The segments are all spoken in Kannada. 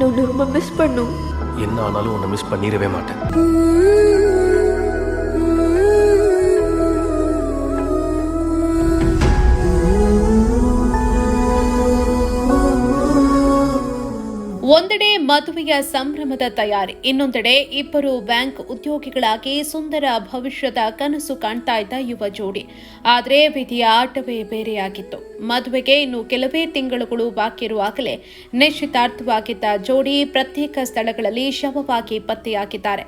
நான் ரொம்ப மிஸ் பண்ணும். என்ன ஆனாலும் உன்னை மிஸ் பண்ணிடவே மாட்டேன். ಒಂದೆಡೆ ಮದುವೆಯ ಸಂಭ್ರಮದ ತಯಾರಿ, ಇನ್ನೊಂದೆಡೆ ಇಬ್ಬರು ಬ್ಯಾಂಕ್ ಉದ್ಯೋಗಿಗಳಾಗಿ ಸುಂದರ ಭವಿಷ್ಯದ ಕನಸು ಕಾಣ್ತಾ ಇದ್ದ ಯುವ ಜೋಡಿ. ಆದರೆ ವಿಧಿಯ ಆಟವೇ ಬೇರೆಯಾಗಿತ್ತು. ಮದುವೆಗೆ ಇನ್ನು ಕೆಲವೇ ತಿಂಗಳುಗಳು ಬಾಕಿ ಇರುವಾಗಲೇ ನಿಶ್ಚಿತಾರ್ಥವಾಗಿದ್ದ ಜೋಡಿ ಪ್ರತ್ಯೇಕ ಸ್ಥಳಗಳಲ್ಲಿ ಶವವಾಗಿ ಪತ್ತೆಯಾಗಿದ್ದಾರೆ.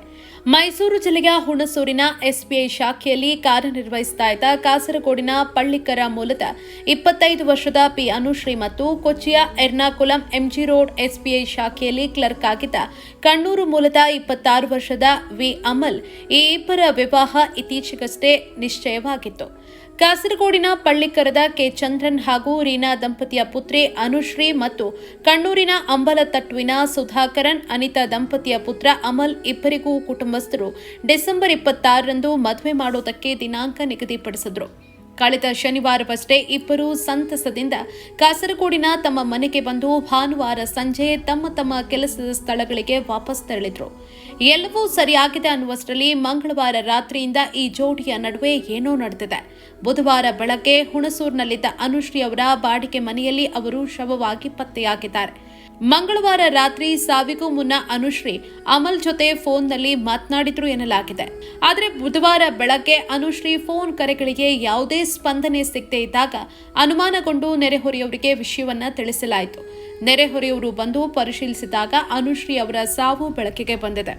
ಮೈಸೂರು ಜಿಲ್ಲೆಯ ಹುಣಸೂರಿನ ಎಸ್ಬಿಐ ಶಾಖೆಯಲ್ಲಿ ಕಾರ್ಯನಿರ್ವಹಿಸ್ತಾ ಇದ್ದ ಕಾಸರಗೋಡಿನ ಪಳ್ಳಿಕರ ಮೂಲದ 25 ವರ್ಷದ ಪಿ ಅನುಶ್ರೀ ಮತ್ತು ಕೊಚ್ಚಿಯ ಎರ್ನಾಕುಲಂ ಎಂಜಿ ರೋಡ್ ಎಸ್ಬಿಐ ಶಾಖೆಯಲ್ಲಿ ಕ್ಲರ್ಕ್ ಆಗಿದ್ದ ಕಣ್ಣೂರು ಮೂಲದ 26 ವರ್ಷದ ವಿ ಅಮಲ್, ಈ ಇಬ್ಬರ ವಿವಾಹ ಇತ್ತೀಚೆಗಷ್ಟೇ ನಿಶ್ಚಯವಾಗಿತ್ತು. ಕಾಸರಗೋಡಿನ ಪಳ್ಳಿಕರದ ಕೆ ಚಂದ್ರನ್ ಹಾಗೂ ರೀನಾ ದಂಪತಿಯ ಪುತ್ರಿ ಅನುಶ್ರೀ ಮತ್ತು ಕಣ್ಣೂರಿನ ಅಂಬಲತಟ್ಟುವಿನ ಸುಧಾಕರನ್ ಅನಿತಾ ದಂಪತಿಯ ಪುತ್ರ ಅಮಲ್ ಇಬ್ಬರಿಗೂ ಕುಟುಂಬಸ್ಥರು ಡಿಸೆಂಬರ್ 26ರಂದು ಮದುವೆ ಮಾಡೋದಕ್ಕೆ ದಿನಾಂಕ ನಿಗದಿಪಡಿಸಿದ್ರು. ಕಳೆದ ಶನಿವಾರವಷ್ಟೇ ಇಬ್ಬರು ಸಂತಸದಿಂದ ಕಾಸರಗೋಡಿನ ತಮ್ಮ ಮನೆಗೆ ಬಂದು ಭಾನುವಾರ ಸಂಜೆ ತಮ್ಮ ತಮ್ಮ ಕೆಲಸದ ಸ್ಥಳಗಳಿಗೆ ವಾಪಸ್ ತೆರಳಿದ್ರು. ಎಲ್ಲವೂ ಸರಿಯಾಗಿದೆ ಅನ್ನುವಷ್ಟರಲ್ಲಿ ಮಂಗಳವಾರ ರಾತ್ರಿಯಿಂದ ಈ ಜೋಡಿಯ ನಡುವೆ ಏನೋ ನಡೆದಿದೆ. ಬುಧವಾರ ಬೆಳಗ್ಗೆ ಹುಣಸೂರಿನಲ್ಲಿದ್ದ ಅನುಶ್ರೀ ಅವರ ಬಾಡಿಗೆ ಮನೆಯಲ್ಲಿ ಅವರು ಶವವಾಗಿ ಪತ್ತೆಯಾಗಿದ್ದಾರೆ. ಮಂಗಳವಾರ ರಾತ್ರಿ ಸಾವಿಗೂ ಮುನ್ನ ಅನುಶ್ರೀ ಅಮಲ್ ಜೊತೆ ಫೋನ್ನಲ್ಲಿ ಮಾತನಾಡಿದ್ರು ಎನ್ನಲಾಗಿದೆ. ಆದರೆ ಬುಧವಾರ ಬೆಳಗ್ಗೆ ಅನುಶ್ರೀ ಫೋನ್ ಕರೆಗಳಿಗೆ ಯಾವುದೇ ಸ್ಪಂದನೆ ಸಿಗದೇ ಇದ್ದಾಗ ಅನುಮಾನಗೊಂಡು ನೆರೆಹೊರೆಯವರಿಗೆ ವಿಷಯವನ್ನ ತಿಳಿಸಲಾಯಿತು. ನೆರೆಹೊರೆಯವರು ಬಂದು ಪರಿಶೀಲಿಸಿದಾಗ ಅನುಶ್ರೀ ಅವರ ಸಾವು ಬೆಳಕಿಗೆ ಬಂದಿದೆ.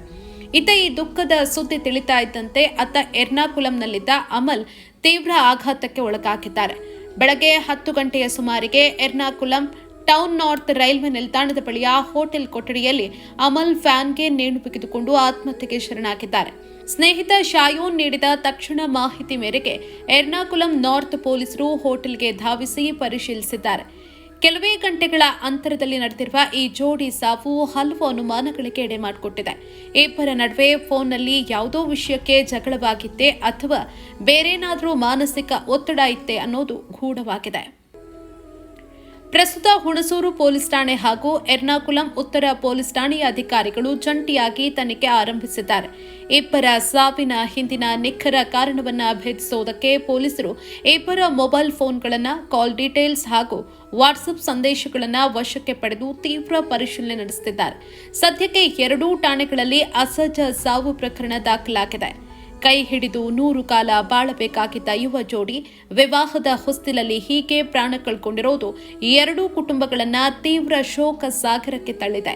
ಇತ್ತ ಈ ದುಃಖದ ಸುದ್ದಿ ತಿಳಿತಾ ಇದ್ದಂತೆ ಅತ್ತ ಎರ್ನಾಕುಲಂನಲ್ಲಿದ್ದ ಅಮಲ್ ತೀವ್ರ ಆಘಾತಕ್ಕೆ ಒಳಗಾಗಿದ್ದಾರೆ. ಬೆಳಗ್ಗೆ 10 ಗಂಟೆಯ ಸುಮಾರಿಗೆ ಎರ್ನಾಕುಲಂ ಟೌನ್ ನಾರ್ತ್ ರೈಲ್ವೆ ನಿಲ್ದಾಣದ ಬಳಿಯ ಹೋಟೆಲ್ ಕೊಠಡಿಯಲ್ಲಿ ಅಮಲ್ ಫ್ಯಾನ್ಗೆ ನೇಣು ಬಿಗಿದುಕೊಂಡು ಆತ್ಮಹತ್ಯೆಗೆ ಶರಣಾಗಿದ್ದಾರೆ. ಸ್ನೇಹಿತ ಶಾಯೂನ್ ನೀಡಿದ ತಕ್ಷಣ ಮಾಹಿತಿ ಮೇರೆಗೆ ಎರ್ನಾಕುಲಂ ನಾರ್ತ್ ಪೊಲೀಸರು ಹೋಟೆಲ್ಗೆ ಧಾವಿಸಿ ಪರಿಶೀಲಿಸಿದ್ದಾರೆ. ಕೆಲವೇ ಗಂಟೆಗಳ ಅಂತರದಲ್ಲಿ ನಡೆದಿರುವ ಈ ಜೋಡಿ ಸಾವು ಹಲವು ಅನುಮಾನಗಳಿಗೆ ಎಡೆ ಮಾಡಿಕೊಟ್ಟಿದೆ. ಇಬ್ಬರ ನಡುವೆ ಫೋನ್ನಲ್ಲಿ ಯಾವುದೋ ವಿಷಯಕ್ಕೆ ಜಗಳವಾಗಿತ್ತೆ ಅಥವಾ ಬೇರೇನಾದರೂ ಮಾನಸಿಕ ಒತ್ತಡ ಇತ್ತೆ ಅನ್ನೋದು ಗೂಢವಾಗಿದೆ. ಪ್ರಸ್ತುತ ಹುಣಸೂರು ಪೊಲೀಸ್ ಠಾಣೆ ಹಾಗೂ ಎರ್ನಾಕುಲಂ ಉತ್ತರ ಪೊಲೀಸ್ ಠಾಣೆಯ ಅಧಿಕಾರಿಗಳು ಜಂಟಿಯಾಗಿ ತನಿಖೆ ಆರಂಭಿಸಿದ್ದಾರೆ. ಇಬ್ಬರ ಸಾವಿನ ಹಿಂದಿನ ನಿಖರ ಕಾರಣವನ್ನು ಭೇದಿಸುವುದಕ್ಕೆ ಪೊಲೀಸರು ಇಬ್ಬರ ಮೊಬೈಲ್ ಫೋನ್ಗಳನ್ನು, ಕಾಲ್ ಡೀಟೇಲ್ಸ್ ಹಾಗೂ ವಾಟ್ಸ್ಆಪ್ ಸಂದೇಶಗಳನ್ನು ವಶಕ್ಕೆ ಪಡೆದು ತೀವ್ರ ಪರಿಶೀಲನೆ ನಡೆಸುತ್ತಿದ್ದಾರೆ. ಸದ್ಯಕ್ಕೆ 2 ಠಾಣೆಗಳಲ್ಲಿ ಅಸಹಜ ಸಾವು ಪ್ರಕರಣ ದಾಖಲಾಗಿದೆ. ಕೈ ಹಿಡಿದು 100 ಕಾಲ ಬಾಳಬೇಕಾಗಿದ್ದ ಯುವ ಜೋಡಿ ವಿವಾಹದ ಹೊಸ್ತಿಲಲ್ಲಿ ಹೀಗೆ ಪ್ರಾಣ ಕಳ್ಕೊಂಡಿರೋದು 2 ಕುಟುಂಬಗಳನ್ನ ತೀವ್ರ ಶೋಕ ಸಾಗರಕ್ಕೆ ತಳ್ಳಿದೆ.